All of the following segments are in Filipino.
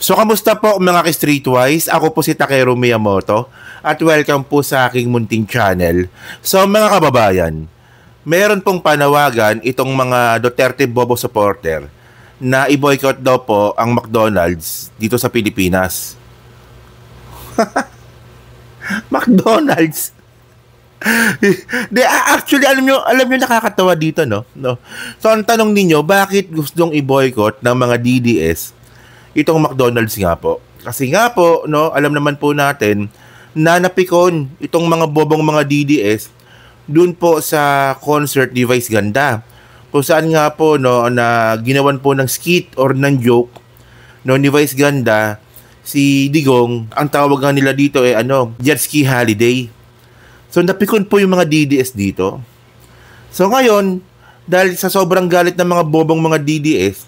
So, kamusta po mga ka-Streetwise? Ako po si Takeru Miyamoto at welcome po sa aking munting channel. So, mga kababayan, meron pong panawagan itong mga Duterte Bobo supporter na i-boycott daw po ang McDonald's dito sa Pilipinas. McDonald's? Actually, alam nyo nakakatawa dito, no? So, ang tanong ninyo, bakit gustong i-boycott ng mga DDS itong McDonald's nga po? Kasi nga po, no, alam naman po natin na napikon itong mga bobong mga DDS dun po sa concert ni Vice Ganda. Kung saan nga po, no, na ginawan po ng skit or ng joke, no, ni Vice Ganda, si Digong, ang tawag nga nila dito jet ski holiday. So napikon po yung mga DDS dito. So ngayon, dahil sa sobrang galit ng mga bobong mga DDS,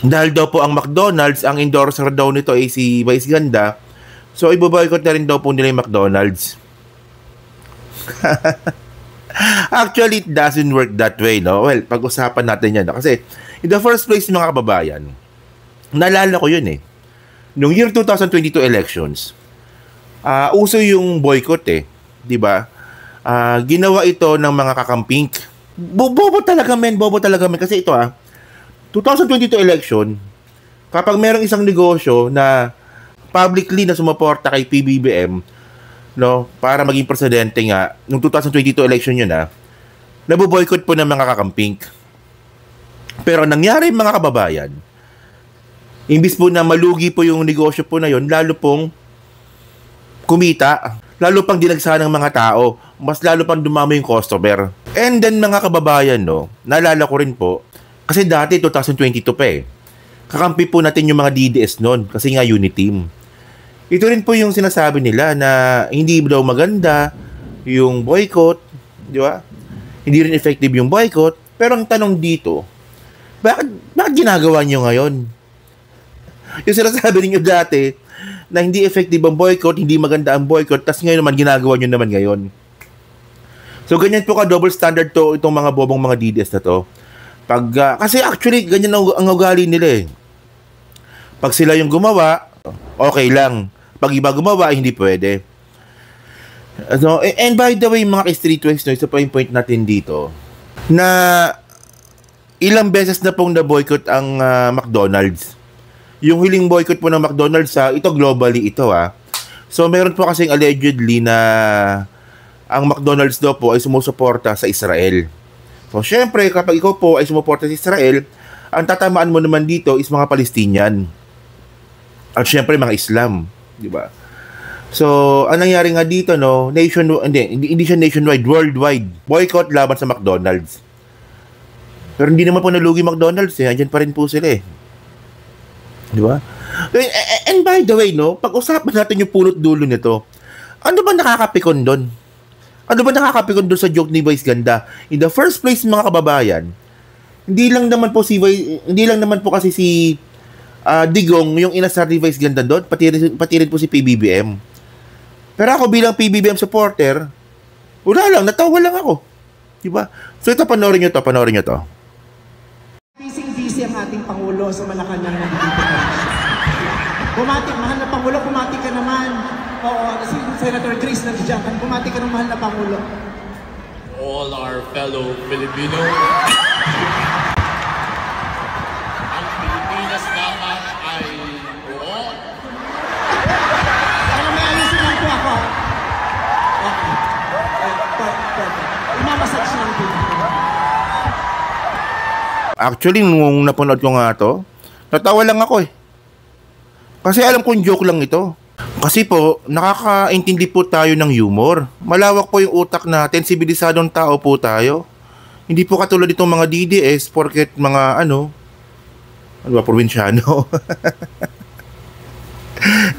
dahil daw po ang McDonald's, ang endorser daw nito ay si Vice Ganda, so iboboycott na rin daw po nila yung McDonald's. Actually, it doesn't work that way, no? Well, pag-usapan natin yan, no? Kasi in the first place, mga kababayan, naalala ko yun Noong year 2022 elections, uso yung boycott di ba? Ginawa ito ng mga kakampink. Bobo talaga men, kasi ito 2022 election, kapag merong isang negosyo na publicly na sumuporta kay PBBM, no, para maging presidente nga, nung 2022 election yun naboboycott po ng mga kakamping. Pero nangyari mga kababayan, imbis po na malugi po yung negosyo po na yun, lalo pong kumita, lalo pang dinagsa ng mga tao, mas lalo pang dumami yung customer. And then mga kababayan, no, naalala ko rin po, kasi dati 2022 pa kakampi po natin yung mga DDS noon kasi nga unity team. Ito rin po yung sinasabi nila na hindi daw maganda yung boycott, di ba? Hindi rin effective yung boycott. Pero ang tanong dito, bakit ginagawa nyo ngayon? Yung sinasabi niyo dati na hindi effective ang boycott, hindi maganda ang boycott, tas ngayon naman ginagawa nyo naman ngayon. So ganyan po ka double standard to itong mga bobong mga DDS na to. Kasi actually, ganyan ang ugali nila Pag sila yung gumawa, okay lang. Pag iba gumawa, hindi pwede. And by the way, mga ka-Streetwise, isa pa yung point natin dito, na ilang beses na pong na-boycott ang McDonald's. Yung huling boycott po ng McDonald's, ito globally ito So meron po kasing allegedly na ang McDonald's daw po ay sumusuporta sa Israel. So, syempre, kapag ikaw po ay sumuporta sa Israel, ang tatamaan mo naman dito is mga Palestinian. At syempre, mga Islam. Di ba? So, ang nangyari nga dito, no, hindi siya nationwide, worldwide. Boycott laban sa McDonald's. Pero hindi naman po nalugi McDonald's Andyan pa rin po sila Di ba? And by the way, no, pag-usapan natin yung punot dulo nito, ano ba nakakapikon doon? Ano ba nakakapikon doon sa joke ni Vice Ganda? In the first place, mga kababayan, hindi lang naman po kasi si Digong yung inasar ni Vice Ganda doon, pati rin po si PBBM. Pero ako bilang PBBM supporter, wala lang, natawa lang ako. Diba? So ito, panoorin nyo to. Busy ang ating Pangulo sa Malacanang nandito ka. Mahal na Pangulo, bumati ka naman. Oo, si Senator Grace nandiyan. Bumati ka ng mahal na Pangulo. All our fellow Filipino. Ang Pilipinas naman ay oo. May alisin lang po ako. Okay. Imamasage lang po. Actually, nung napanood ko nga to, natawa lang ako Kasi alam kong joke lang ito. Kasi po, nakakaintindi po tayo ng humor. Malawak po yung utak natin, sibilisadong tao po tayo. Hindi po katulad itong mga DDS, porket mga probinsyano.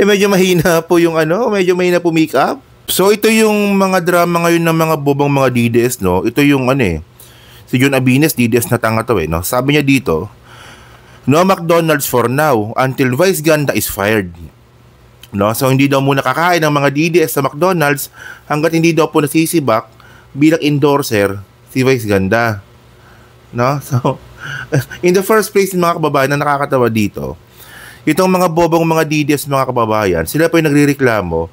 Medyo mahina po yung medyo mahina po make up. So ito yung mga drama ngayon ng mga bobang mga DDS, no? Ito yung si John Abines, DDS na tanga to no? Sabi niya dito, no McDonald's for now until Vice Ganda is fired. No, so hindi daw muna kakain ng mga DDS sa McDonald's hangga't hindi daw po nasisibak bilang endorser si Vice Ganda. No? So in the first place, mga kababayan, na nakakatawa dito, Itong mga bobong mga DDS mga kababayan, sila po yung nagrereklamo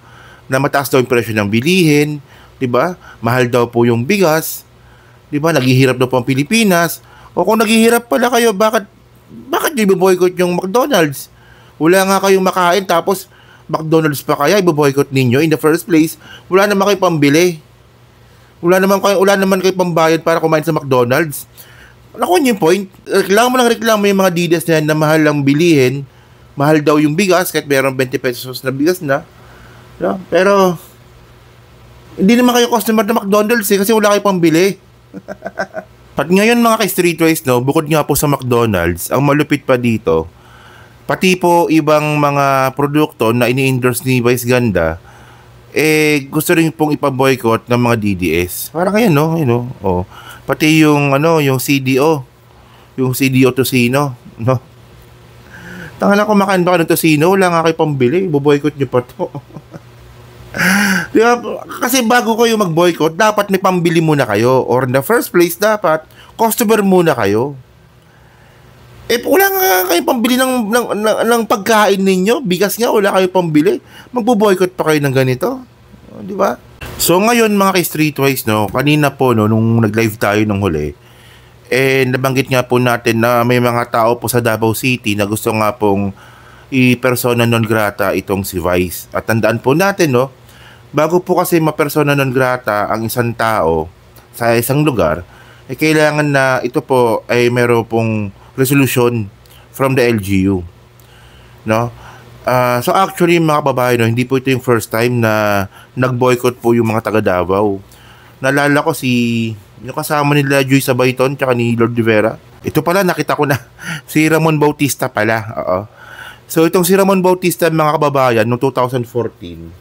na mataas daw yung presyo ng bilihin, 'di ba? Mahal daw po yung bigas, 'di ba? Naghihirap daw po ang Pilipinas. O kung naghihirap pala kayo, bakit niyo i-boycott yung McDonald's? Wala nga kayong makain tapos McDonald's pa kaya i-boycott ninyo in the first place? Wala naman kayo pambili. Wala naman kayo pambayad para kumain sa McDonald's. Nakuha niyo yung point. Reklamo yung mga DDS na yan na mahal ang bilihin. Mahal daw yung bigas kahit mayroong 20 pesos na bigas na. No? Pero hindi naman kayo customer ng McDonald's kasi wala kayo pambili. At ngayon mga ka-streetwise, no, bukod nga po sa McDonald's, ang malupit pa dito, pati po ibang mga produkto na ini-endorse ni Vice Ganda, gusto rin pong ipa-boycott ng mga DDS. Parang ngayon, no, oh. Pati yung yung CDO, Tocino, no. Tanga kumakain ba ka ng Tocino, wala nga kayo pambili, boboycott niyo pa to. Diba? Kasi bago kayo mag-boycott, dapat may pambili muna kayo. Or in the first place, dapat customer muna kayo. Wala nga kayo pambili ng pagkain ninyo. Bigas nga, wala kayo pambili. Magbo-boycott pa kayo ng ganito. Di ba? So ngayon mga ka-streetwise, no, kanina po, no, nung nag-live tayo nung huli, nabanggit nga po natin na may mga tao po sa Davao City na gusto nga pong i-persona non grata itong si Vice. At tandaan po natin, no, bago po kasi ma-persona non grata ang isang tao sa isang lugar, kailangan na ito po ay meron pong resolution from the LGU. No? So actually mga babae, no, hindi po ito yung first time na nag-boycott po yung mga taga Davao. Naalala ko yung kasama nila Joy Sabayton tsaka ni Lord Rivera. Ito pala, nakita ko na. Si Ramon Bautista pala. Oo. So itong si Ramon Bautista mga kababayan noong 2014.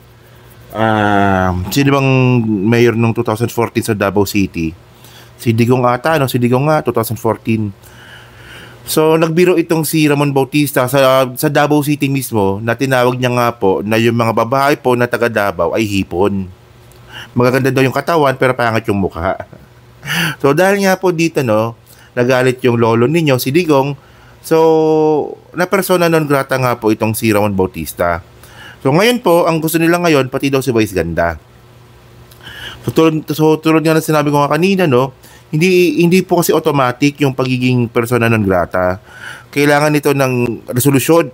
Sino bang mayor nung 2014 sa Davao City? Si Digong ata, no? Si Digong nga, 2014. So, nagbiro itong si Ramon Bautista sa Davao City mismo na tinawag niya nga po na yung mga babae po na taga Davao ay hipon. Magaganda daw yung katawan pero pangat yung mukha. So, dahil nga po dito, no, nagalit yung lolo ninyo, si Digong. So, na persona non grata nga po itong si Ramon Bautista. So ngayon po, ang gusto nila ngayon, pati daw si Vice Ganda. So tulad nga na sinabi ko nga kanina, no, hindi po kasi automatic yung pagiging persona non grata. Kailangan ito ng resolusyon.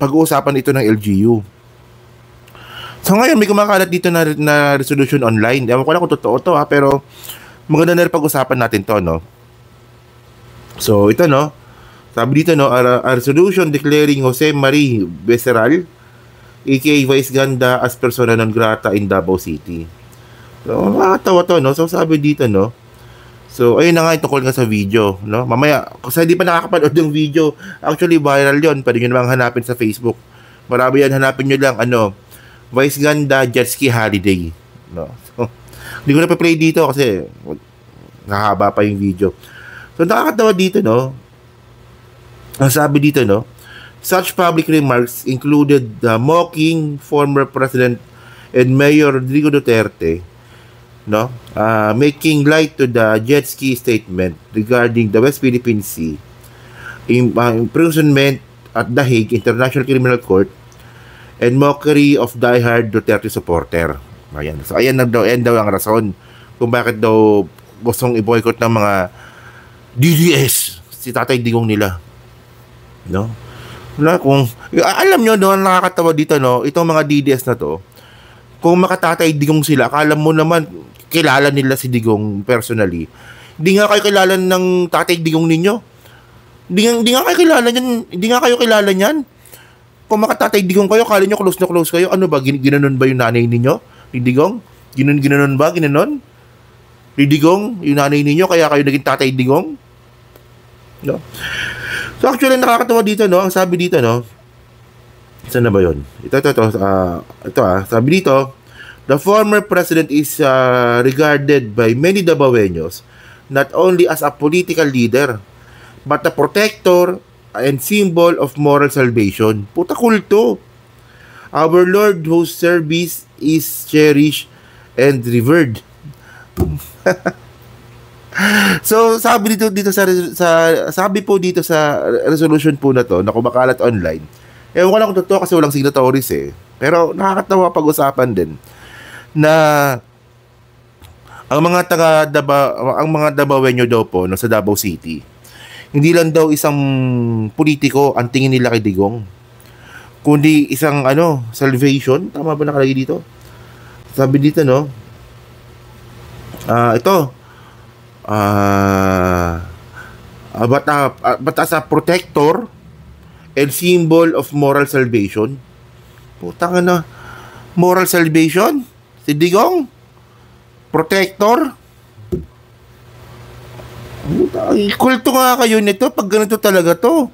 Pag-uusapan ito ng LGU. So ngayon, may kumakalat dito na resolution online. Ewan ko lang kung totoo to, pero maganda na rin pag-usapan natin to, no. So ito, no, sabi dito, no, a resolution declaring Jose Marie Beceral aka Vice Ganda as persona non grata in Davao City. So, nakakatawa to, no? So, sabi dito, no? So, ayun na nga, tungkol nga sa video, no? Mamaya, kasi hindi pa nakakapanood yung video, actually, viral yon. Pwede nyo namang hanapin sa Facebook. Marami yan, hanapin nyo lang, Vice Ganda Jet Ski Holiday, no? So, hindi ko na pa-play dito kasi nakahaba pa yung video. So, nakakatawa dito, no? Ang sabi dito, no? Such public remarks included mocking former President and Mayor Rodrigo Duterte, no, making light to the jet ski statement regarding the West Philippine Sea, imprisonment at The Hague International Criminal Court, and mockery of diehard Duterte supporter. Ayan. So ayan daw ang rason kung bakit daw gustong i-boycott ng mga DDS si Tatay Digong nila, no? Wala, kung alam nyo, no, nakakatawa dito, no, itong mga DDS na to, kung makatatay Digong sila, akala mo naman kilala nila si Digong personally. Hindi nga kayo kilala ng Tatay Digong ninyo. Hindi nga kayo kilala niyan. Kung makatatay Digong kayo, akala nyo close na close kayo. Ano ba, ginanon ba yung nanay ninyo ni Digong? Ginanon ba? Ginanon? Ni Digong, yung nanay ninyo, kaya kayo naging Tatay Digong? No? So actually, nakakatawa dito, no? Ang sabi dito, no? Saan na ba yun? Ito, sabi dito, the former president is regarded by many Davaoeños not only as a political leader, but a protector and symbol of moral salvation. Puta, kulto. Our Lord whose service is cherished and revered. So sabi dito sa sabi po dito sa resolution po na to na kumakalat online, Ewan ko lang kung totoo kasi walang signatories eh. Pero nakakatawa pag-usapan din na ang mga Dabawenyo daw po no, sa Davao City, hindi lang daw isang politiko ang tingin nila kay Digong, kundi isang salvation. Tama ba nakalagay dito? Sabi dito no, but as a protector and symbol of moral salvation. Putang na, moral salvation? Si Digong? Protector? Kulto nga kayo nito pag ganito talaga to.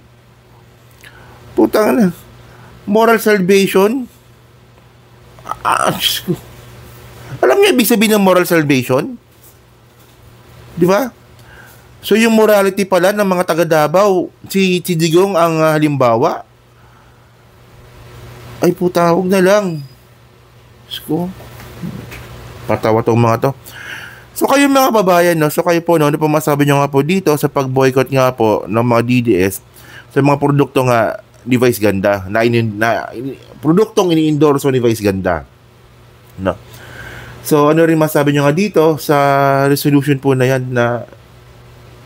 Putang na. Moral salvation? Alam niyo ibig sabihin ng moral salvation? Di ba? So yung morality pala ng mga taga Davao, si Digong ang halimbawa. Ay puta, huwag na lang. Patawa tong mga to. So kayo mga babayan, no? So kayo po, no? Ano po masabi nyo nga po dito sa pag-boycott nga po ng mga DDS sa mga produkto nga ni Vice Ganda na produktong ini-endorse ni Vice Ganda, no? So ano rin masabi nyo nga dito sa resolution po na yan na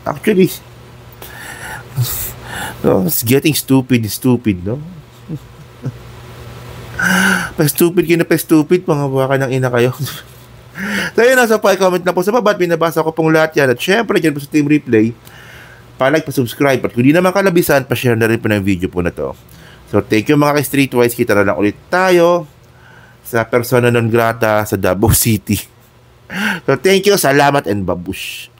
actually no, it's getting stupid, no? Pa-stupid kayo na pa-stupid, mga baka ng ina kayo. So yun, nasa pa-comment na po sa baba at binabasa ko pong lahat yan. At syempre, dyan po sa Team Replay, pa-like, pa-subscribe. At kung di naman kalabisan, pa-share na rin po ng video po na to. So thank you mga ka-Streetwise. Kita na lang ulit tayo sa persona non grata sa Davao City. So thank you, salamat and babush.